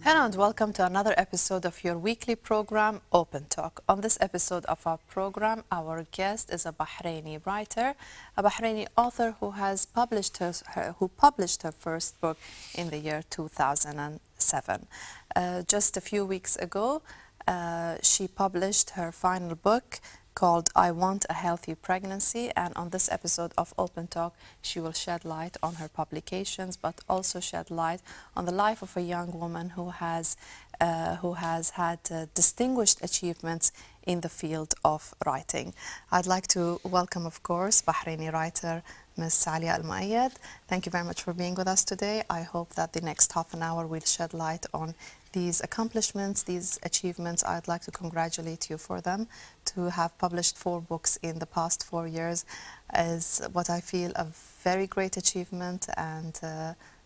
Hello and welcome to another episode of your weekly program, Open Talk. On this episode of our program, our guest is a Bahraini writer, a Bahraini author who has published her first book in the year 2007. Just a few weeks ago, she published her final book called I Want a Healthy Pregnancy, and on this episode of Open Talk she will shed light on her publications, but also shed light on the life of a young woman who has had distinguished achievements in the field of writing. I'd like to welcome, of course, Bahraini writer Ms. Alia Almoayed. Thank you very much for being with us today. I hope that the next half an hour will shed light on these accomplishments, these achievements. I'd like to congratulate you for them. To have published 4 books in the past 4 years is what I feel a very great achievement, and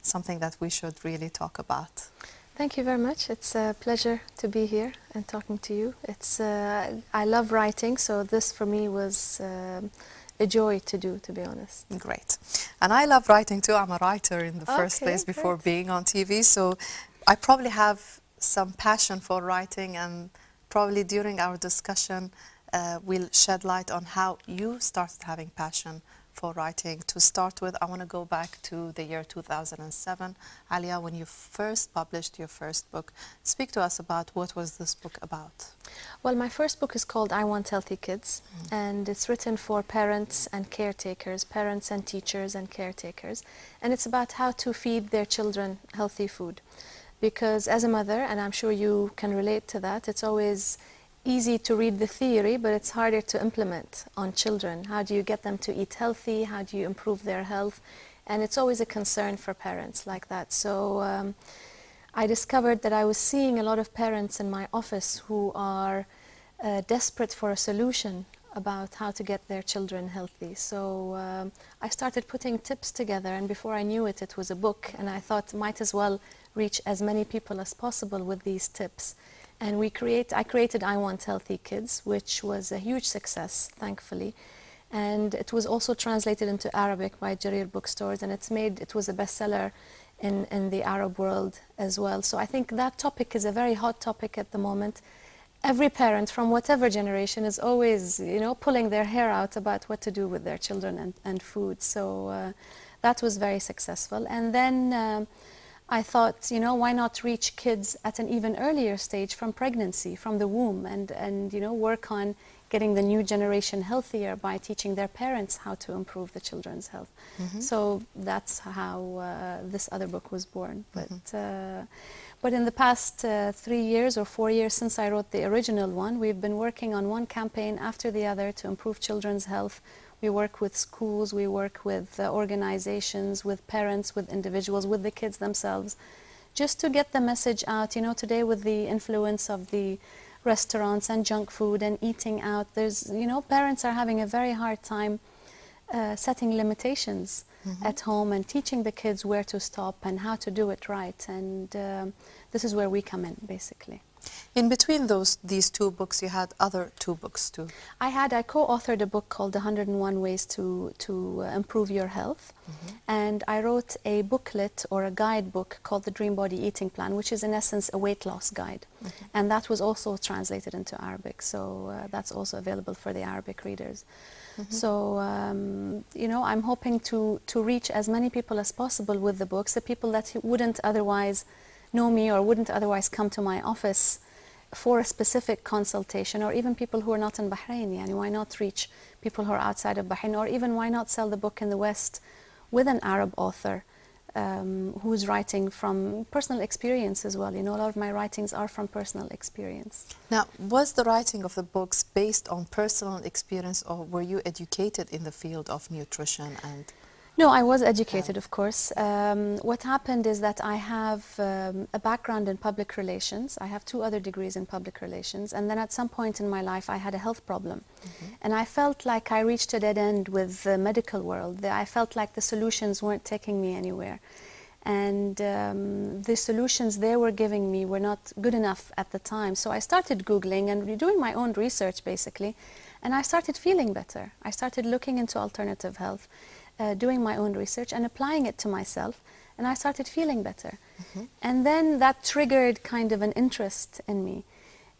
something that we should really talk about. Thank you very much. It's a pleasure to be here and talking to you. I love writing, so this for me was a joy to do, to be honest. Great. And I love writing too. I'm a writer in the first place before being on TV, so I probably have some passion for writing, and probably during our discussion we'll shed light on how you started having passion for writing. To start with, I want to go back to the year 2007. Alia, when you first published your first book, speak to us about what was this book about. Well, my first book is called I Want Healthy Kids, and it's written for parents and caretakers, parents and teachers and caretakers, and it's about how to feed their children healthy food. Because as a mother, and I'm sure you can relate to that, it's always easy to read the theory, but it's harder to implement on children. How do you get them to eat healthy? How do you improve their health? And it's always a concern for parents like that. So I discovered that I was seeing a lot of parents in my office who are desperate for a solution about how to get their children healthy. So I started putting tips together, and before I knew it, it was a book, and I thought might as well reach as many people as possible with these tips. And I created I Want Healthy Kids, which was a huge success, thankfully. And it was also translated into Arabic by Jarir bookstores, and it was a bestseller in the Arab world as well. So I think that topic is a very hot topic at the moment. Every parent from whatever generation is always, pulling their hair out about what to do with their children and food. So that was very successful. And then I thought, why not reach kids at an even earlier stage from pregnancy, from the womb, and work on getting the new generation healthier by teaching their parents how to improve the children's health. So that's how this other book was born. But in the past 3 years or 4 years since I wrote the original one, we've been working on one campaign after the other to improve children's health. We work with schools, we work with organizations, with parents, with individuals, with the kids themselves, just to get the message out. Today with the influence of the restaurants and junk food and eating out, parents are having a very hard time setting limitations at home and teaching the kids where to stop and how to do it right. And this is where we come in, basically. In between these 2 books, you had other 2 books too. I co-authored a book called 101 Ways to Improve Your Health. And I wrote a booklet or a guidebook called the Dream Body Eating Plan, which is in essence a weight loss guide. And that was also translated into Arabic. So that's also available for the Arabic readers. So, I'm hoping to reach as many people as possible with the books, the people that wouldn't otherwise know me or wouldn't otherwise come to my office for a specific consultation, or even people who are not in Bahrain. And why not reach people who are outside of Bahrain, or even why not sell the book in the West with an Arab author who's writing from personal experience as well. A lot of my writings are from personal experience. Now, was the writing of the books based on personal experience, or were you educated in the field of nutrition and... No, I was educated, of course. What happened is that I have a background in public relations. I have 2 other degrees in public relations. And then at some point in my life, I had a health problem. And I felt like I reached a dead end with the medical world. I felt like the solutions weren't taking me anywhere. And the solutions they were giving me were not good enough at the time. So I started Googling and doing my own research, basically. And I started feeling better. I started looking into alternative health. Doing my own research and applying it to myself, and I started feeling better. And then that triggered kind of an interest in me.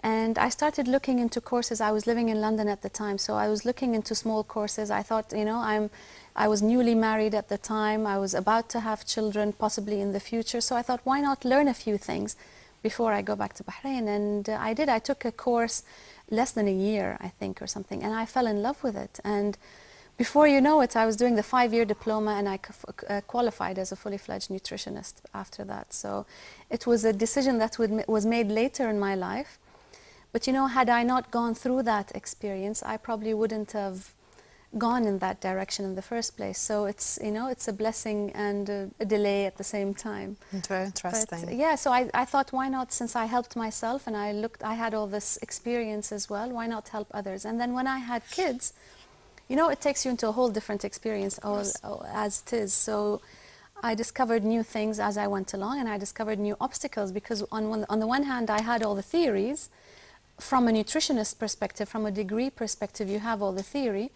And I started looking into courses. I was living in London at the time, so I was looking into small courses. I thought, you know, I was newly married at the time. I was about to have children, possibly in the future. So I thought, why not learn a few things before I go back to Bahrain? And I did. I took a course less than a year, I think, or something, and I fell in love with it. And before you know it, I was doing the 5-year diploma, and I qualified as a fully fledged nutritionist after that. So it was a decision that was made later in my life. But you know, had I not gone through that experience, I probably wouldn't have gone in that direction in the first place. So it's, you know, it's a blessing and a delay at the same time. Very interesting. But, yeah, so I thought, why not, since I helped myself and I had all this experience as well, why not help others? And then when I had kids, you know, it takes you into a whole different experience as it is. So I discovered new things as I went along, and I discovered new obstacles, because on the one hand, I had all the theories. From a nutritionist perspective, from a degree perspective, you have all the theory.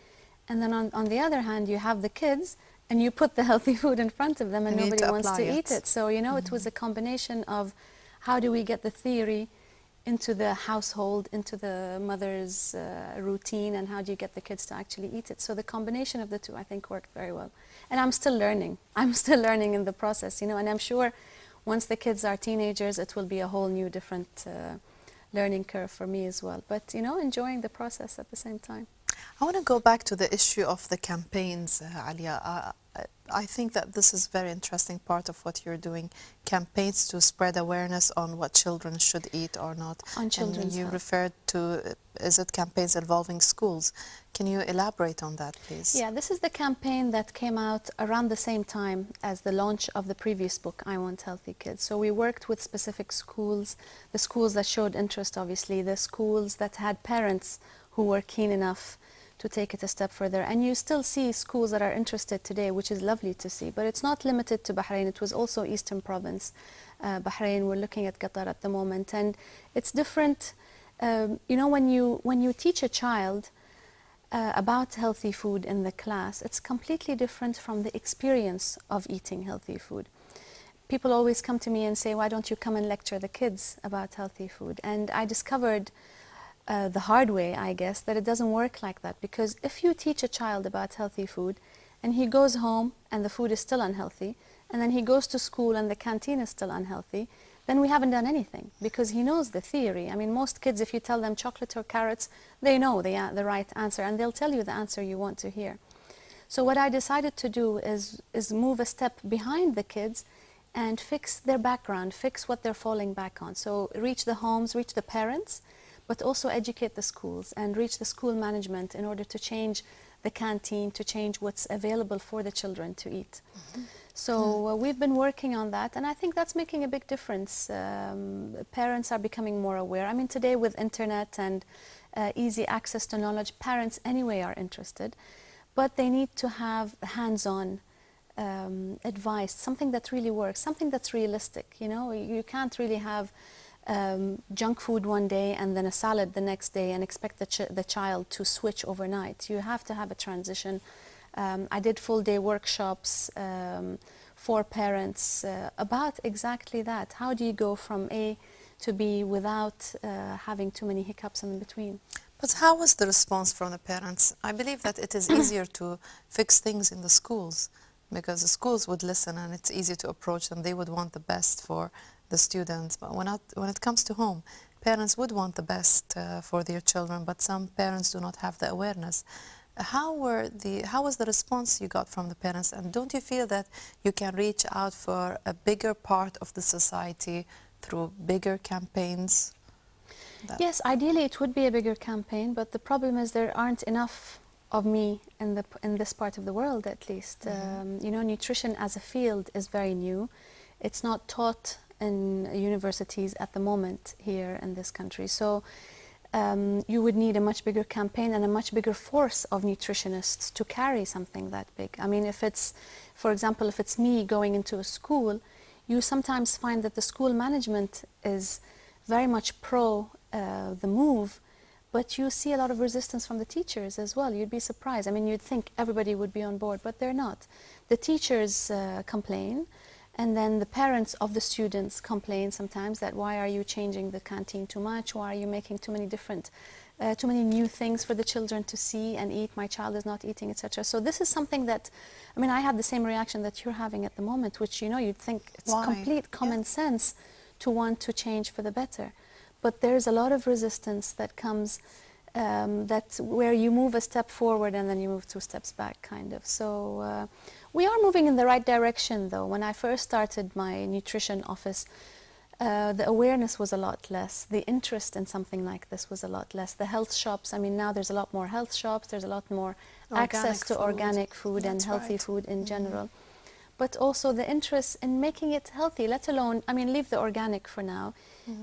And then on the other hand, you have the kids, and you put the healthy food in front of them, and nobody wants to eat it. So, you know, it was a combination of how do we get the theory into the household, into the mother's routine, and how do you get the kids to actually eat it. So the combination of the two, I think, worked very well. And I'm still learning. I'm still learning in the process, you know, and I'm sure once the kids are teenagers, it will be a whole new different learning curve for me as well. But, you know, enjoying the process at the same time. I want to go back to the issue of the campaigns, Alia. I think that this is a very interesting part of what you're doing, campaigns to spread awareness on what children should eat or not. On children's And you health. referred to, is it campaigns involving schools? Can you elaborate on that, please? Yeah, this is the campaign that came out around the same time as the launch of the previous book, I Want Healthy Kids. So we worked with specific schools, the schools that showed interest, obviously, the schools that had parents who were keen enough to take it a step further. And you still see schools that are interested today, which is lovely to see. But it's not limited to Bahrain. It was also Eastern Province, Bahrain. We're looking at Qatar at the moment. And it's different. You know, when you teach a child about healthy food in the class, it's completely different from the experience of eating healthy food. People always come to me and say, why don't you come and lecture the kids about healthy food? And I discovered the hard way, I guess, that it doesn't work like that. Because if you teach a child about healthy food and he goes home and the food is still unhealthy, and then he goes to school and the canteen is still unhealthy, then we haven't done anything, because he knows the theory. I mean, most kids, if you tell them chocolate or carrots, they know the right answer, and they'll tell you the answer you want to hear. So what I decided to do is move a step behind the kids and fix their background, fix what they're falling back on. So reach the homes, reach the parents, but also educate the schools and reach the school management in order to change the canteen, to change what's available for the children to eat. So we've been working on that, and I think that's making a big difference. Parents are becoming more aware. I mean, today with internet and easy access to knowledge, parents anyway are interested, but they need to have hands-on advice, something that really works, something that's realistic. You know, you can't really have junk food one day and then a salad the next day and expect the child to switch overnight. You have to have a transition. I did full-day workshops for parents about exactly that. How do you go from A to B without having too many hiccups in between? But how was the response from the parents? I believe that it is easier to fix things in the schools, because the schools would listen and it's easy to approach them. They would want the best for the students. But when it comes to home, parents would want the best for their children, but some parents do not have the awareness. How was the response you got from the parents? And don't you feel that you can reach out for a bigger part of the society through bigger campaigns? Yes, ideally it would be a bigger campaign, but the problem is there aren't enough of me in this part of the world, at least. You know, nutrition as a field is very new. It's not taught in universities at the moment here in this country. So you would need a much bigger campaign and a much bigger force of nutritionists to carry something that big. I mean, if it's, for example, if it's me going into a school, you sometimes find that the school management is very much pro the move, but you see a lot of resistance from the teachers as well. You'd be surprised. I mean, you'd think everybody would be on board, but they're not. The teachers complain, And then the parents of the students complain sometimes that why are you changing the canteen too much? Why are you making too many new things for the children to see and eat? My child is not eating, etc. So this is something that, I mean, I had the same reaction that you're having at the moment, which, you know, you'd think it's complete common sense to want to change for the better. But there's a lot of resistance that comes, that's where you move a step forward and then you move 2 steps back, kind of. So we are moving in the right direction, though. When I first started my nutrition office, the awareness was a lot less. The interest in something like this was a lot less. The health shops, I mean, now there's a lot more health shops. There's a lot more access to organic food and healthy food in general. But also the interest in making it healthy, let alone, I mean, leave the organic for now,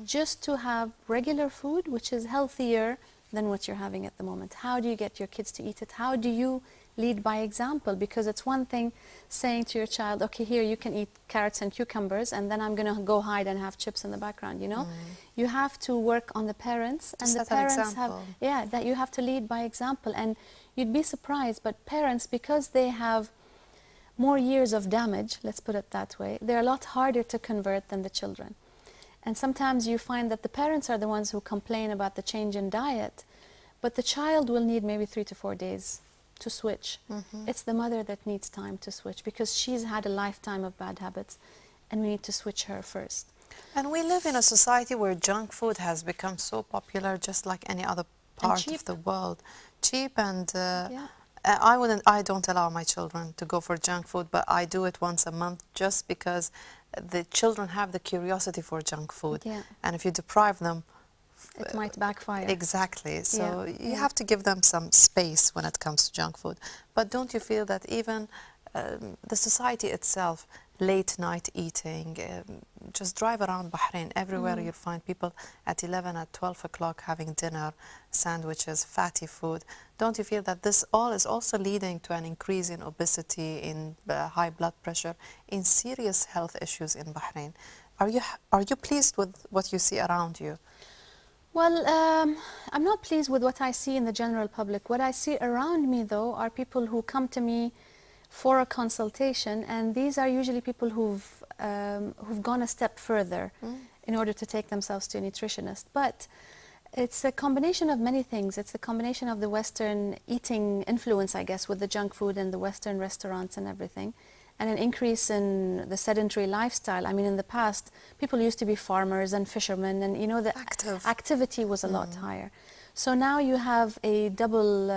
just to have regular food, which is healthier than what you're having at the moment. How do you get your kids to eat it? How do you lead by example? Because it's one thing saying to your child, okay, here you can eat carrots and cucumbers, and then I'm going to go hide and have chips in the background, you know? You have to work on the parents, and the parents have, that you have to lead by example. And you'd be surprised, but parents, because they have more years of damage, let's put it that way, they're a lot harder to convert than the children. And sometimes you find that the parents are the ones who complain about the change in diet, but the child will need maybe 3 to 4 days to switch. It's the mother that needs time to switch because she's had a lifetime of bad habits, and we need to switch her first. And we live in a society where junk food has become so popular, just like any other part of the world. Cheap and I don't allow my children to go for junk food, but I do it once a month just because the children have the curiosity for junk food. And if you deprive them, it might backfire. Exactly. So you have to give them some space when it comes to junk food. But don't you feel that even the society itself, late night eating, just drive around Bahrain, everywhere you'll find people at 11, at 12 o'clock having dinner, sandwiches, fatty food. Don't you feel that this all is also leading to an increase in obesity, in high blood pressure, in serious health issues in Bahrain? Are you pleased with what you see around you? Well, I'm not pleased with what I see in the general public. What I see around me, though, are people who come to me for a consultation, and these are usually people who've gone a step further in order to take themselves to a nutritionist. But it's a combination of many things. It's the combination of the Western eating influence, I guess, with the junk food and the Western restaurants and everything, and an increase in the sedentary lifestyle. I mean, in the past, people used to be farmers and fishermen, and, you know, the activity was a lot higher. So now you have a double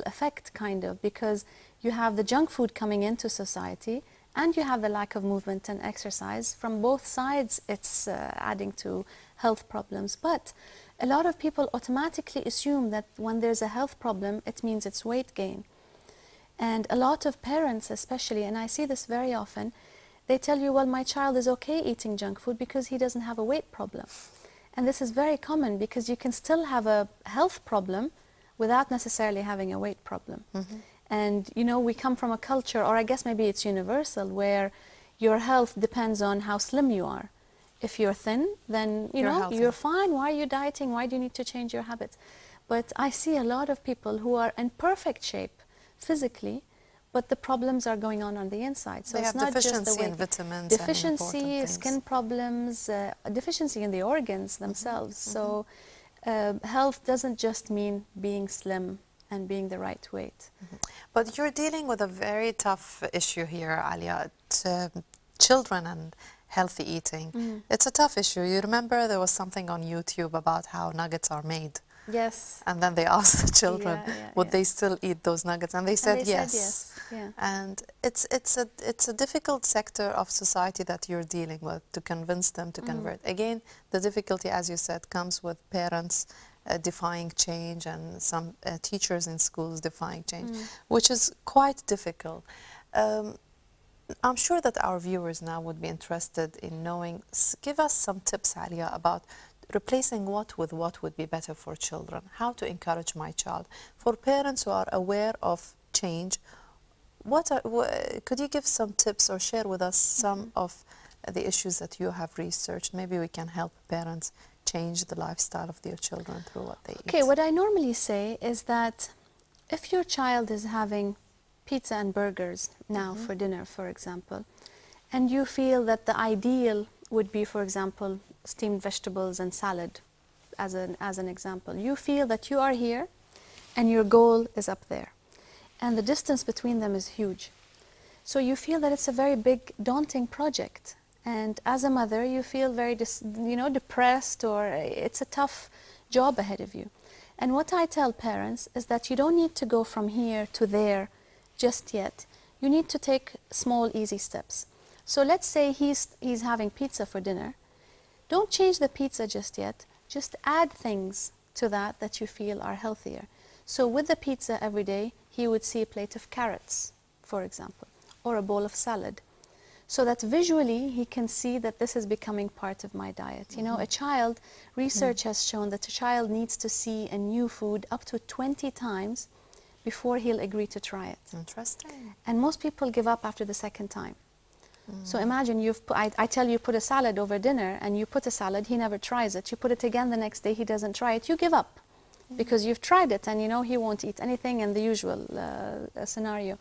effect, kind of, because you have the junk food coming into society, and you have the lack of movement and exercise. From both sides, it's adding to health problems. But a lot of people automatically assume that when there's a health problem, it means it's weight gain. And a lot of parents especially, and I see this very often, they tell you, well, my child is okay eating junk food because he doesn't have a weight problem. And this is very common because you can still have a health problem without necessarily having a weight problem. And, you know, we come from a culture, or I guess maybe it's universal, where your health depends on how slim you are. If you're thin, then, you're fine. Why are you dieting? Why do you need to change your habits? But I see a lot of people who are in perfect shape physically, but the problems are going on the inside. So it's not just the weight. In vitamins, deficiency, skin problems, deficiency in the organs themselves. So health doesn't just mean being slim and being the right weight. But you're dealing with a very tough issue here, Alia. Children and healthy eating. It's a tough issue. You remember there was something on YouTube about how nuggets are made. Yes. And then they asked the children, would they still eat those nuggets? And they said yes. And it's a difficult sector of society that you're dealing with to convince them to convert. Again, the difficulty, as you said, comes with parents defying change and some teachers in schools defying change, which is quite difficult. I'm sure that our viewers now would be interested in knowing, give us some tips, Alia, about replacing what with what would be better for children, how to encourage my child. For parents who are aware of change, could you give some tips or share with us some of the issues that you have researched? Maybe we can help parents change the lifestyle of their children through what they eat. Okay, what I normally say is that if your child is having pizza and burgers now for dinner, for example, and you feel that the ideal would be, for example, steamed vegetables and salad, as an example. You feel that you are here and your goal is up there, and the distance between them is huge. So you feel that it's a very big, daunting project. And as a mother, you feel very depressed, or it's a tough job ahead of you. And what I tell parents is that you don't need to go from here to there just yet. You need to take small, easy steps. So let's say he's having pizza for dinner. Don't change the pizza just yet. Just add things to that you feel are healthier. So with the pizza every day, he would see a plate of carrots, for example, or a bowl of salad, so that visually he can see that this is becoming part of my diet. You know, a child, research has shown that a child needs to see a new food up to 20 times before he'll agree to try it. Interesting. And most people give up after the second time. So imagine I tell you put a salad over dinner, and you put a salad, he never tries it. You put it again the next day, he doesn't try it, you give up. Because you've tried it and you know he won't eat anything, and the usual scenario.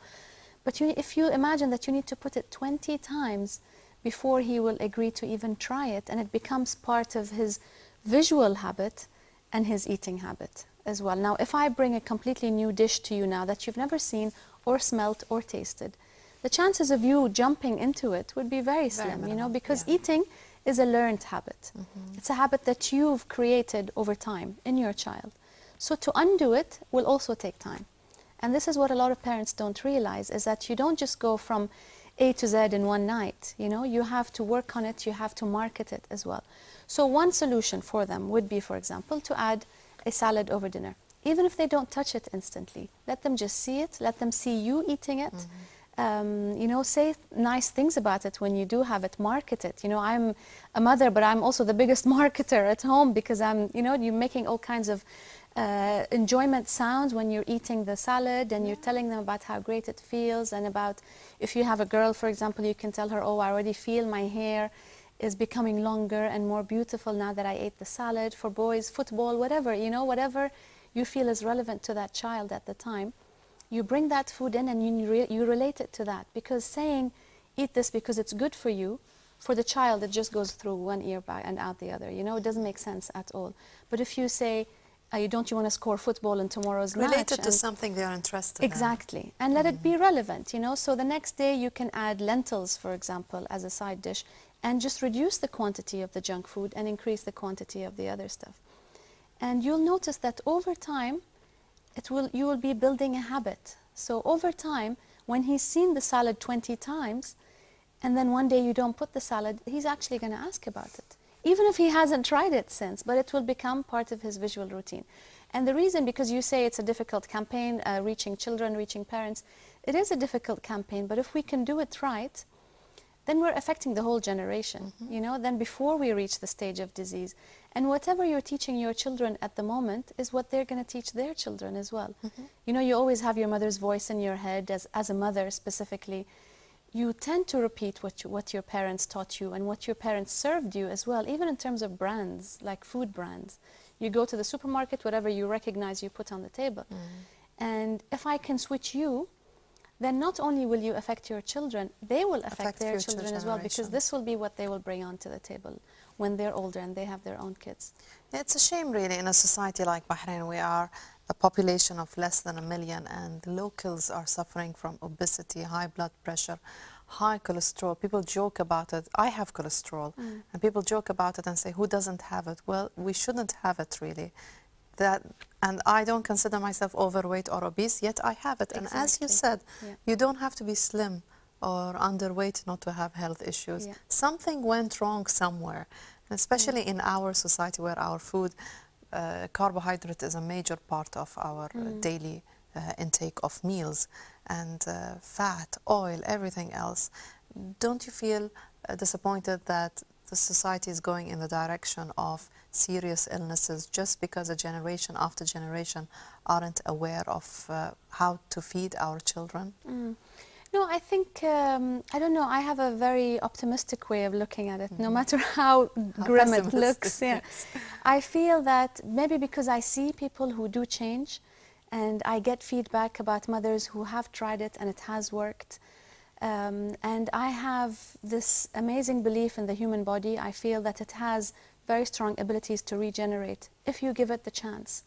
But if you imagine that you need to put it 20 times before he will agree to even try it, and it becomes part of his visual habit and his eating habit as well. Now, if I bring a completely new dish to you now that you've never seen or smelt or tasted, the chances of you jumping into it would be very slim, you know, because eating is a learned habit. It's a habit that you've created over time in your child. So to undo it will also take time. And this is what a lot of parents don't realize, is that you don't just go from A to Z in one night. You know, you have to work on it, you have to market it as well. So one solution for them would be, for example, to add a salad over dinner. Even if they don't touch it instantly, let them just see it, let them see you eating it. You know, say nice things about it when you do have it, market it. You know, I'm a mother, but I'm also the biggest marketer at home, because you're making all kinds of enjoyment sounds when you're eating the salad, and you're telling them about how great it feels, and about, if you have a girl, for example, you can tell her, oh, I already feel my hair is becoming longer and more beautiful now that I ate the salad. For boys, football, whatever, you know, whatever you feel is relevant to that child at the time, you bring that food in and you relate it to that. Because saying, eat this because it's good for you, for the child, it just goes through one ear and out the other. You know, it doesn't make sense at all. But if you say, don't you want to score football in tomorrow's match? Relate it to something they're interested in. Exactly. And let it be relevant, you know. So the next day you can add lentils, for example, as a side dish, and just reduce the quantity of the junk food and increase the quantity of the other stuff. And you'll notice that over time, you will be building a habit. So over time, when he's seen the salad 20 times, and then one day you don't put the salad, he's actually going to ask about it. Even if he hasn't tried it since, but it will become part of his visual routine. And the reason, because you say it's a difficult campaign, reaching children, reaching parents, it is a difficult campaign, but if we can do it right, then we're affecting the whole generation, you know, then before we reach the stage of disease. And whatever you're teaching your children at the moment is what they're going to teach their children as well. You know, you always have your mother's voice in your head, as a mother specifically. You tend to repeat what your parents taught you and what your parents served you as well, even in terms of brands, like food brands. You go to the supermarket, whatever you recognize you put on the table. And if I can switch you, then not only will you affect your children, they will affect their children as well, because this will be what they will bring onto the table when they're older and they have their own kids. It's a shame, really, in a society like Bahrain. We are a population of less than 1 million, and locals are suffering from obesity, high blood pressure, high cholesterol. People joke about it. I have cholesterol, and people joke about it and say, who doesn't have it? Well, we shouldn't have it, really. And I don't consider myself overweight or obese, yet I have it. And as you said, you don't have to be slim or underweight not to have health issues. Something went wrong somewhere, especially in our society, where our food, carbohydrate is a major part of our daily intake of meals, and fat, oil, everything else. Don't you feel disappointed that the society is going in the direction of serious illnesses just because a generation after generation aren't aware of how to feed our children? No, I think, I don't know, I have a very optimistic way of looking at it, no matter how grim it looks. Yes. I feel that maybe because I see people who do change, and I get feedback about mothers who have tried it and it has worked. And I have this amazing belief in the human body. I feel that it has very strong abilities to regenerate if you give it the chance.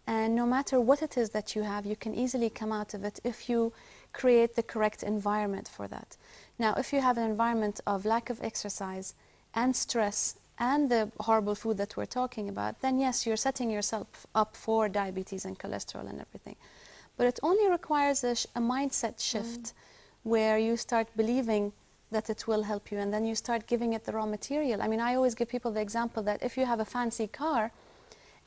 And no matter what it is that you have, you can easily come out of it if you create the correct environment for that. Now, if you have an environment of lack of exercise and stress and the horrible food that we're talking about, then yes, you're setting yourself up for diabetes and cholesterol and everything. But it only requires a mindset shift where you start believing that it will help you, and then you start giving it the raw material. I mean, I always give people the example that if you have a fancy car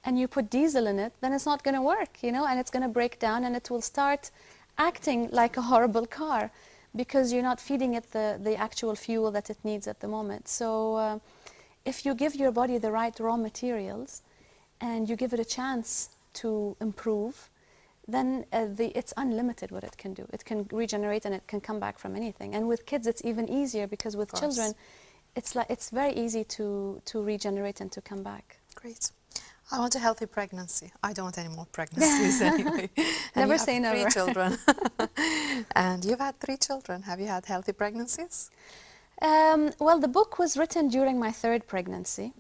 and you put diesel in it, then it's not going to work, you know, and it's going to break down and it will start acting like a horrible car because you're not feeding it the actual fuel that it needs at the moment. So if you give your body the right raw materials and you give it a chance to improve, then it's unlimited what it can do. It can regenerate and it can come back from anything. And with kids, it's even easier because with children, it's very easy to regenerate and to come back. Great. I want a healthy pregnancy. I don't want any more pregnancies anyway. Never say never. 3 children. And you've had 3 children. Have you had healthy pregnancies? Well, the book was written during my 3rd pregnancy.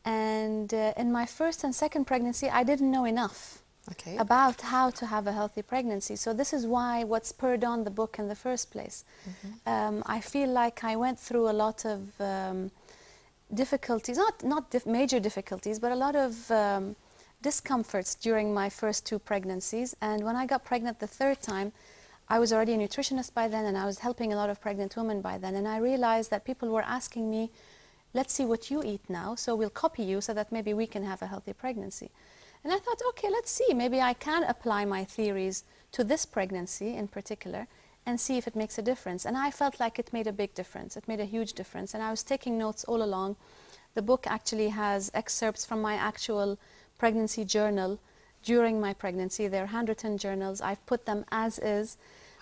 And in my 1st and 2nd pregnancy, I didn't know enough about how to have a healthy pregnancy. So this is why what spurred on the book in the first place. I feel like I went through a lot of difficulties, not major difficulties, but a lot of discomforts during my first 2 pregnancies. And when I got pregnant the 3rd time, I was already a nutritionist by then, and I was helping a lot of pregnant women by then. And I realized that people were asking me, let's see what you eat now, so we'll copy you so that maybe we can have a healthy pregnancy. And I thought, okay, let's see, maybe I can apply my theories to this pregnancy in particular and see if it makes a difference. And I felt like it made a big difference. It made a huge difference. And I was taking notes all along. The book actually has excerpts from my actual pregnancy journal during my pregnancy. They're handwritten journals. I've put them as is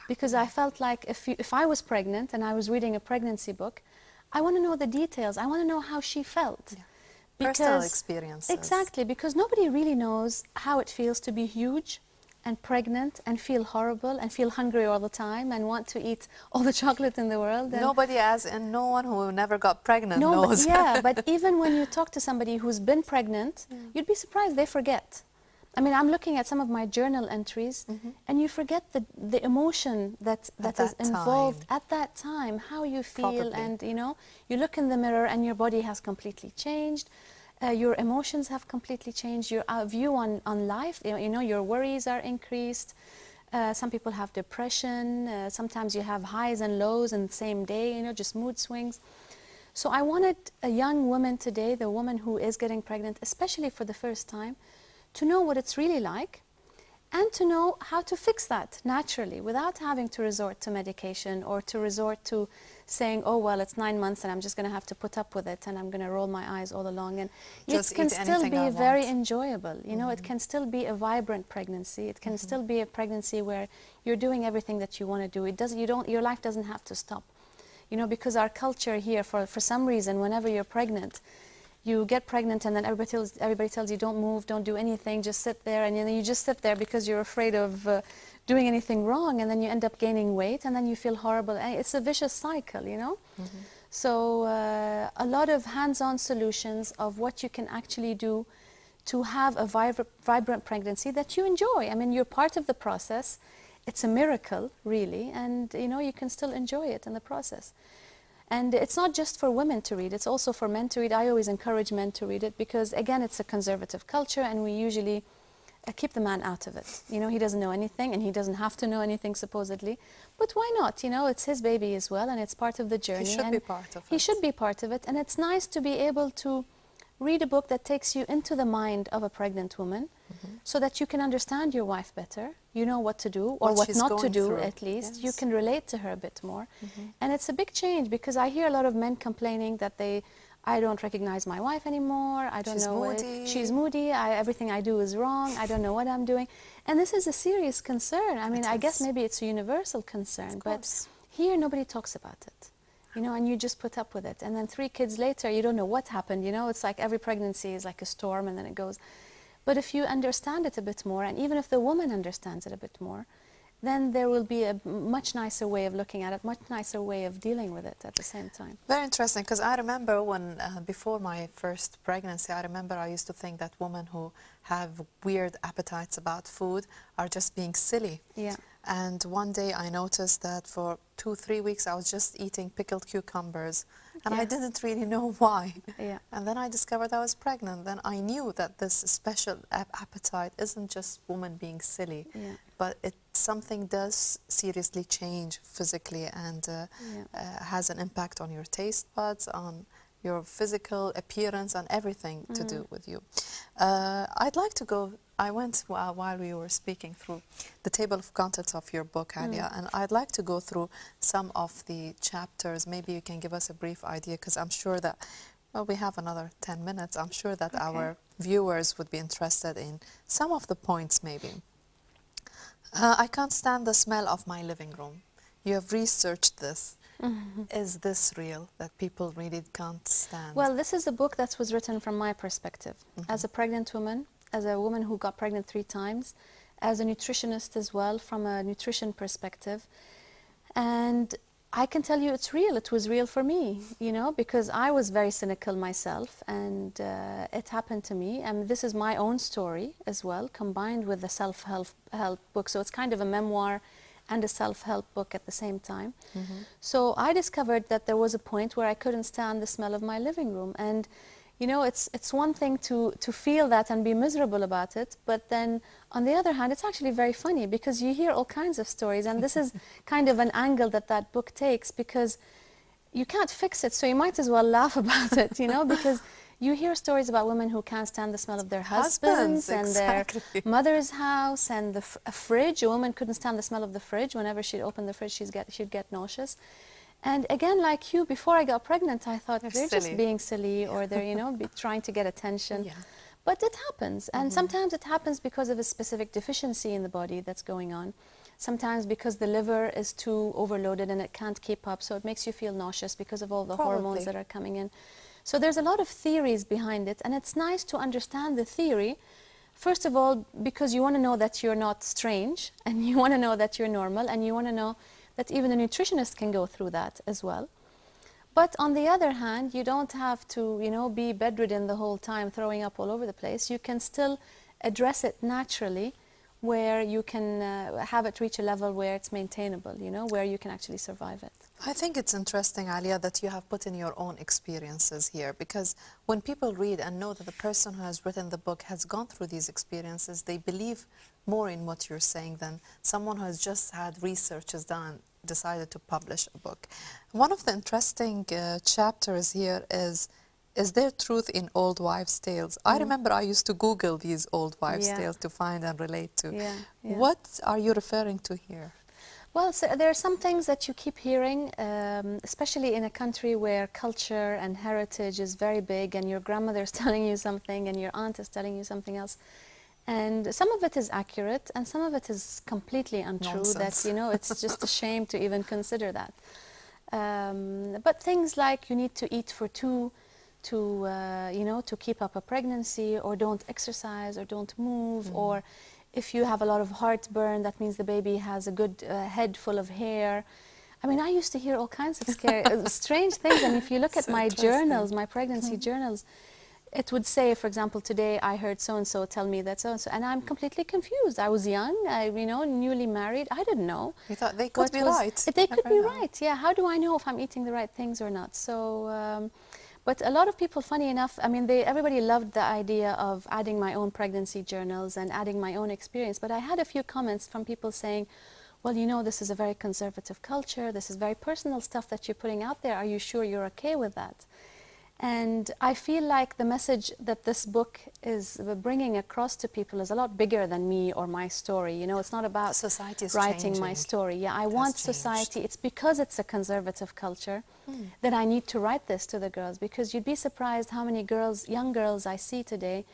because I felt like if I was pregnant and I was reading a pregnancy book, I want to know the details. I want to know how she felt. Personal experiences. Exactly, because nobody really knows how it feels to be huge and pregnant and feel horrible and feel hungry all the time and want to eat all the chocolate in the world. And nobody, and no one who never got pregnant knows. But even when you talk to somebody who's been pregnant, you'd be surprised they forget. I mean, I'm looking at some of my journal entries, and you forget the emotion that is involved at that time, how you feel, and you know, you look in the mirror and your body has completely changed, your emotions have completely changed, your view on life, you know, your worries are increased. Some people have depression, sometimes you have highs and lows in the same day, you know, just mood swings. So I wanted a young woman today, the woman who is getting pregnant, especially for the first time, to know what it's really like and to know how to fix that naturally without having to resort to medication or to resort to saying, oh, well, it's 9 months and I'm just going to have to put up with it and I'm going to roll my eyes all along. And it can still be very enjoyable. You know, it can still be a vibrant pregnancy. It can still be a pregnancy where you're doing everything that you want to do. Your life doesn't have to stop. You know, because our culture here, for some reason, whenever you're pregnant, you get pregnant and then everybody tells you don't move, don't do anything, just sit there, and then you just sit there because you're afraid of doing anything wrong, and then you end up gaining weight and then you feel horrible. It's a vicious cycle, you know. So a lot of hands-on solutions of what you can actually do to have a vibrant pregnancy that you enjoy. I mean, you're part of the process. It's a miracle, really, and you know, you can still enjoy it in the process. And it's not just for women to read, it's also for men to read. I always encourage men to read it because, again, it's a conservative culture and we usually keep the man out of it. You know, he doesn't know anything and he doesn't have to know anything, supposedly. But why not? You know, it's his baby as well and it's part of the journey. He should be part of it. He should be part of it. And it's nice to be able to read a book that takes you into the mind of a pregnant woman so that you can understand your wife better. You know what to do or what not to do, at least. Yes. You can relate to her a bit more. And it's a big change because I hear a lot of men complaining that I don't recognize my wife anymore. I don't know. She's moody. Everything I do is wrong. I don't know what I'm doing. And this is a serious concern. I mean, I guess maybe it's a universal concern, but here nobody talks about it. You know, and you just put up with it. And then 3 kids later, you don't know what happened. You know, it's like every pregnancy is like a storm and then it goes. But if you understand it a bit more, and even if the woman understands it a bit more, then there will be a much nicer way of looking at it, much nicer way of dealing with it at the same time. Very interesting, because I remember when, before my first pregnancy, I remember I used to think that women who have weird appetites about food are just being silly. Yeah. And one day I noticed that for 2-3 weeks I was just eating pickled cucumbers, and I didn't really know why. Yeah. And then I discovered I was pregnant. Then I knew that this special appetite isn't just women being silly, but something does seriously change physically, and has an impact on your taste buds, on your physical appearance, and everything to do with you. I'd like to go, I went while we were speaking through the table of contents of your book, Alia, and I'd like to go through some of the chapters. Maybe you can give us a brief idea, because I'm sure that, well, we have another 10 minutes. I'm sure that our viewers would be interested in some of the points maybe. I can't stand the smell of my living room. You have researched this. Is this real, that people really can't stand? Well, this is a book that was written from my perspective. As a pregnant woman, as a woman who got pregnant 3 times, as a nutritionist as well, from a nutrition perspective. And I can tell you it's real. It was real for me, you know, because I was very cynical myself, and it happened to me. And this is my own story as well, combined with the self-help book. So it's kind of a memoir and a self-help book at the same time. So I discovered that there was a point where I couldn't stand the smell of my living room. And you know, it's one thing to feel that and be miserable about it, but then on the other hand, it's actually very funny, because you hear all kinds of stories, and this is kind of an angle that that book takes, because you can't fix it, so you might as well laugh about it, you know, because you hear stories about women who can't stand the smell of their husbands and their mother's house, and a fridge. A woman couldn't stand the smell of the fridge. Whenever she'd open the fridge, she'd get nauseous. And again, like you, before I got pregnant, I thought they're just being silly, or they're, you know, trying to get attention. But it happens. And sometimes it happens because of a specific deficiency in the body that's going on. Sometimes because the liver is too overloaded and it can't keep up, so it makes you feel nauseous because of all the hormones that are coming in. So there's a lot of theories behind it, and it's nice to understand the theory. First of all, because you want to know that you're not strange, and you want to know that you're normal, and you want to know that even a nutritionist can go through that as well. But on the other hand, you don't have to, you know, be bedridden the whole time, throwing up all over the place. You can still address it naturally, where you can have it reach a level where it's maintainable, you know, where you can actually survive it. I think it's interesting, Alia, that you have put in your own experiences here, because when people read and know that the person who has written the book has gone through these experiences, they believe more in what you're saying than someone who has just had researches done, decided to publish a book. One of the interesting chapters here is there truth in old wives' tales? I remember I used to Google these old wives' tales to find and relate to. What are you referring to here? Well, so there are some things that you keep hearing, especially in a country where culture and heritage is very big, and your grandmother is telling you something and your aunt is telling you something else. And some of it is accurate, and some of it is completely untrue. Nonsense. That, you know, it's just a shame to even consider that. But things like you need to eat for 2 to, you know, to keep up a pregnancy, or don't exercise, or don't move, or if you have a lot of heartburn, that means the baby has a good head full of hair. I mean, I used to hear all kinds of scary, strange things. And if you look at my journals, my pregnancy journals, it would say, for example, today I heard so-and-so tell me that so-and-so, and I'm completely confused. I was young, you know, newly married. I didn't know. You thought they could be right. They could be right, yeah. How do I know if I'm eating the right things or not? So, but a lot of people, funny enough, I mean, everybody loved the idea of adding my own pregnancy journals and adding my own experience. But I had a few comments from people saying, well, you know, this is a very conservative culture. This is very personal stuff that you're putting out there. Are you sure you're okay with that? And I feel like the message that this book is bringing across to people is a lot bigger than me or my story. You know, it's not about writing my story. Yeah, I want society. It's because it's a conservative culture that I need to write this to the girls, because you'd be surprised how many girls, young girls I see today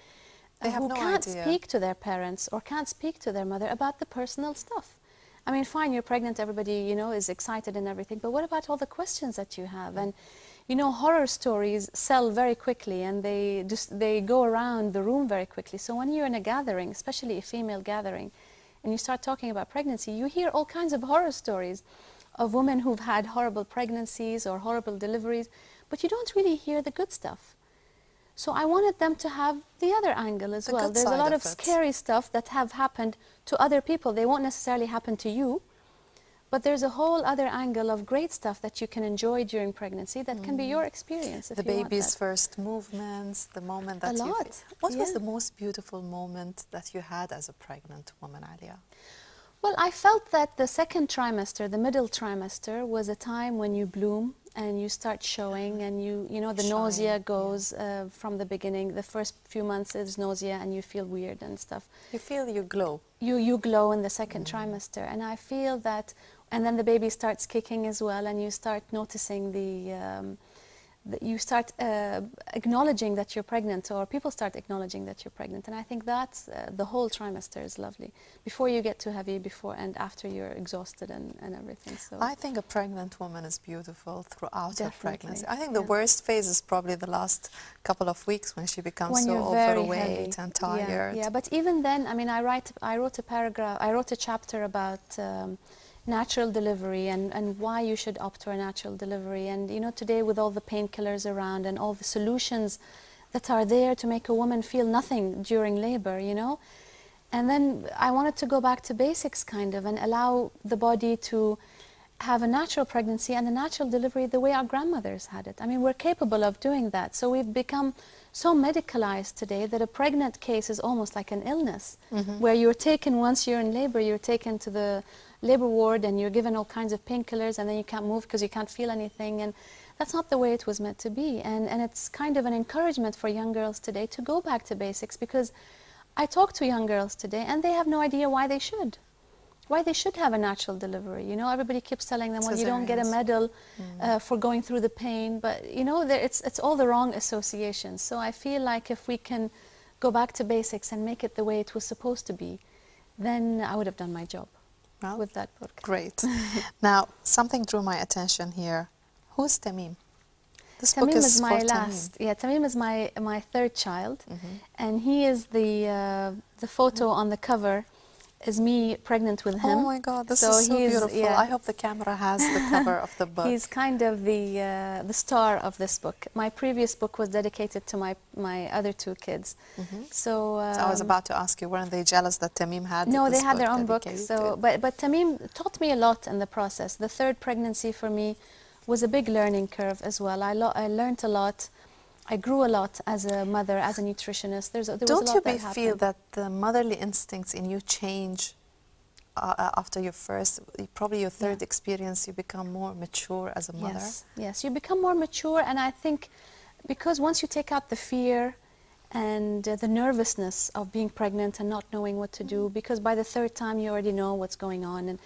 who can't speak to their parents or can't speak to their mother about the personal stuff. I mean, fine, you're pregnant, everybody, you know, is excited and everything, but what about all the questions that you have? And you know, horror stories sell very quickly, and they go around the room very quickly. So when you're in a gathering, especially a female gathering, and you start talking about pregnancy, you hear all kinds of horror stories of women who've had horrible pregnancies or horrible deliveries, but you don't really hear the good stuff. So I wanted them to have the other angle as well. There's a lot of scary stuff that have happened to other people. They won't necessarily happen to you, but there's a whole other angle of great stuff that you can enjoy during pregnancy that can be your experience if the you want baby's that. first movements, the moment that you feel. What was the most beautiful moment that you had as a pregnant woman, Alia? Well, I felt that the second trimester, the middle trimester, was a time when you bloom and you start showing, and you know, the nausea goes from the beginning. The first few months is nausea and you feel weird and stuff. You feel you glow. You glow in the second trimester, and I feel that, and then the baby starts kicking as well, and you start noticing you start acknowledging that you're pregnant, or people start acknowledging that you're pregnant, and I think that's the whole trimester is lovely. Before you get too heavy, before and after you're exhausted and everything. So I think a pregnant woman is beautiful throughout her pregnancy. I think the yeah. worst phase is probably the last couple of weeks when she becomes when so you're very overweight and tired. Yeah, but even then, I mean, I wrote a chapter about natural delivery and why you should opt for a natural delivery. And you know, today with all the painkillers around and all the solutions that are there to make a woman feel nothing during labor, you know. And then I wanted to go back to basics kind of and allow the body to have a natural pregnancy and a natural delivery the way our grandmothers had it. I mean, we're capable of doing that. So we've become so medicalized today that a pregnant case is almost like an illness, where you're taken, once you're in labor, you're taken to the labor ward and you're given all kinds of painkillers, and then you can't move because you can't feel anything. And that's not the way it was meant to be. And it's kind of an encouragement for young girls today to go back to basics, because I talk to young girls today and they have no idea why they should. Why they should have a natural delivery. You know, everybody keeps telling them, well, you don't get a medal for going through the pain, but you know, it's all the wrong associations. So I feel like if we can go back to basics and make it the way it was supposed to be, then I would have done my job with that book. Great. Now, something drew my attention here. Who's Tamim? This Tamim book is my for last. Yeah, Tamim is my third child, and he is the photo on the cover is me pregnant with him. Oh my God, this is so beautiful. Yeah. I hope the camera has the cover of the book. He's kind of the star of this book. My previous book was dedicated to my other two kids. So I was about to ask you, weren't they jealous that Tamim had No, this they had book their own book. So, but Tamim taught me a lot in the process. The third pregnancy for me was a big learning curve as well. I learned a lot. I grew a lot as a mother, as a nutritionist. There was a lot that happened. Don't you feel that the motherly instincts in you change after your first, probably your third experience? You become more mature as a mother? Yes, you become more mature, and I think because once you take out the fear and the nervousness of being pregnant and not knowing what to do, because by the third time you already know what's going on, and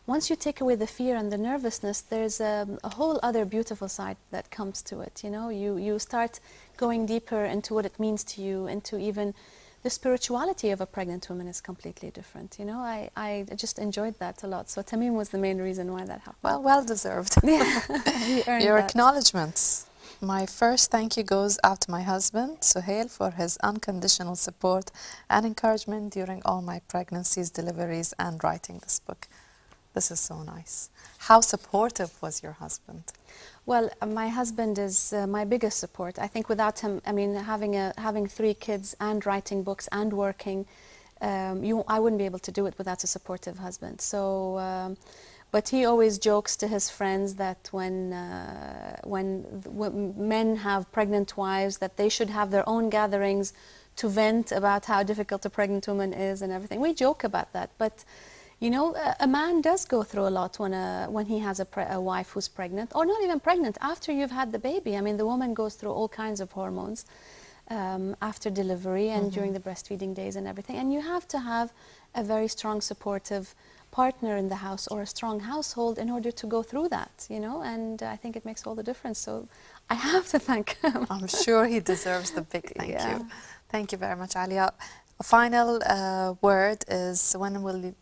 once you take away the fear and the nervousness, there's a whole other beautiful side that comes to it. You know, you start going deeper into what it means to you, into even the spirituality of a pregnant woman is completely different. You know, I just enjoyed that a lot. So Tamim was the main reason why that happened. Well deserved. Your acknowledgements. My first thank you goes out to my husband, Suhail, for his unconditional support and encouragement during all my pregnancies, deliveries, and writing this book. This is so nice. How supportive was your husband? Well, my husband is my biggest support. I think without him, I mean, having 3 kids and writing books and working, I wouldn't be able to do it without a supportive husband. So, but he always jokes to his friends that when men have pregnant wives, that they should have their own gatherings to vent about how difficult a pregnant woman is and everything. We joke about that, but you know, a man does go through a lot when he has a wife who's pregnant, or not even pregnant, after you've had the baby. I mean, the woman goes through all kinds of hormones after delivery and during the breastfeeding days and everything. And you have to have a very strong, supportive partner in the house or a strong household in order to go through that, you know, and I think it makes all the difference. So I have to thank him. I'm sure he deserves the big thank you. Thank you very much, Alia. A final word is, when will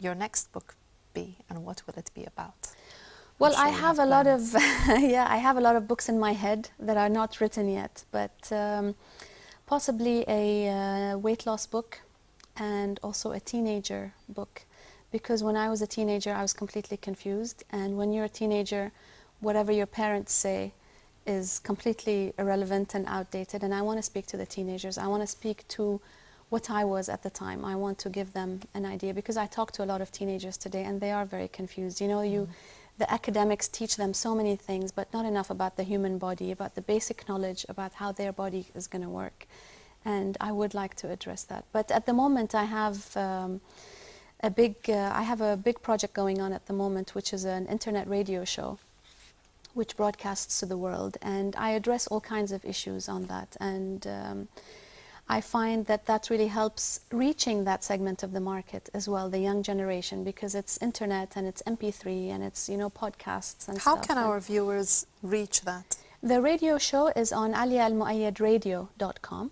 your next book be, and what will it be about? Well, I have a lot of I have a lot of books in my head that are not written yet, but possibly a weight loss book, and also a teenager book. Because when I was a teenager, I was completely confused. And when you're a teenager, whatever your parents say is completely irrelevant and outdated. And I want to speak to the teenagers. I want to speak to what I was at the time. I want to give them an idea, because I talk to a lot of teenagers today and they are very confused. You know, the academics teach them so many things, but not enough about the human body, about the basic knowledge about how their body is going to work. And I would like to address that. But at the moment, I have a big project going on at the moment, which is an internet radio show, which broadcasts to the world, and I address all kinds of issues on that. And I find that that really helps reaching that segment of the market as well, the young generation, because it's internet and it's MP3 and it's, you know, podcasts and How stuff. can our viewers reach that? The radio show is on Alia Almoayed radio.com.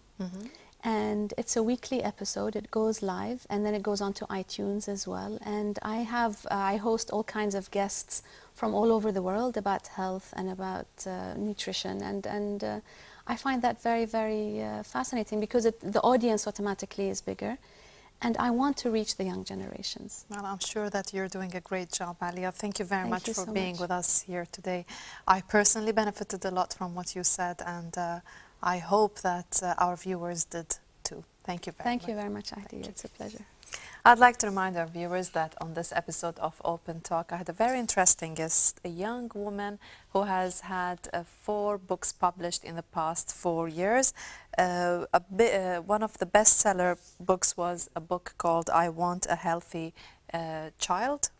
And it's a weekly episode. It goes live and then it goes on to iTunes as well. And I host all kinds of guests from all over the world about health and about nutrition. And I find that very, very fascinating, because the audience automatically is bigger. And I want to reach the young generations. Well, I'm sure that you're doing a great job, Alia. Thank you very much for so being much. with us here today. I personally benefited a lot from what you said, and I hope that our viewers did too. Thank you very much. Thank you very much, Ahdeya. It's a pleasure. I'd like to remind our viewers that on this episode of Open Talk, I had a very interesting guest, a young woman who has had 4 books published in the past 4 years. One of the bestseller books was a book called I Want a Healthy Child.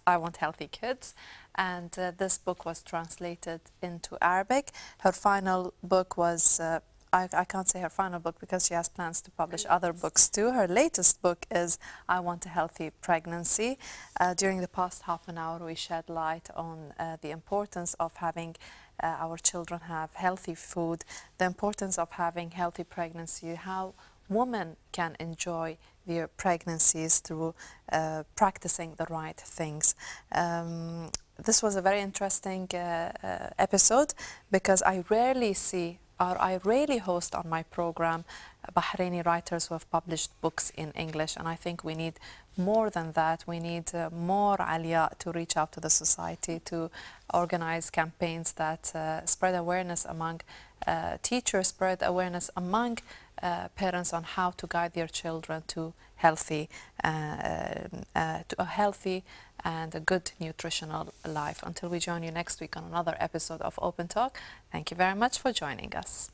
I Want Healthy Kids. And this book was translated into Arabic. Her final book was I can't say her final book because she has plans to publish other books too. Her latest book is I Want a Healthy Pregnancy. During the past half an hour, we shed light on the importance of having our children have healthy food, the importance of having healthy pregnancy, how women can enjoy their pregnancies through practicing the right things. This was a very interesting episode, because I rarely host on my program Bahraini writers who have published books in English, and I think we need more than that. We need more Aliyah to reach out to the society, to organize campaigns that spread awareness among teachers, spread awareness among parents on how to guide their children to a healthy and a good nutritional life. Until we join you next week on another episode of Open Talk, thank you very much for joining us.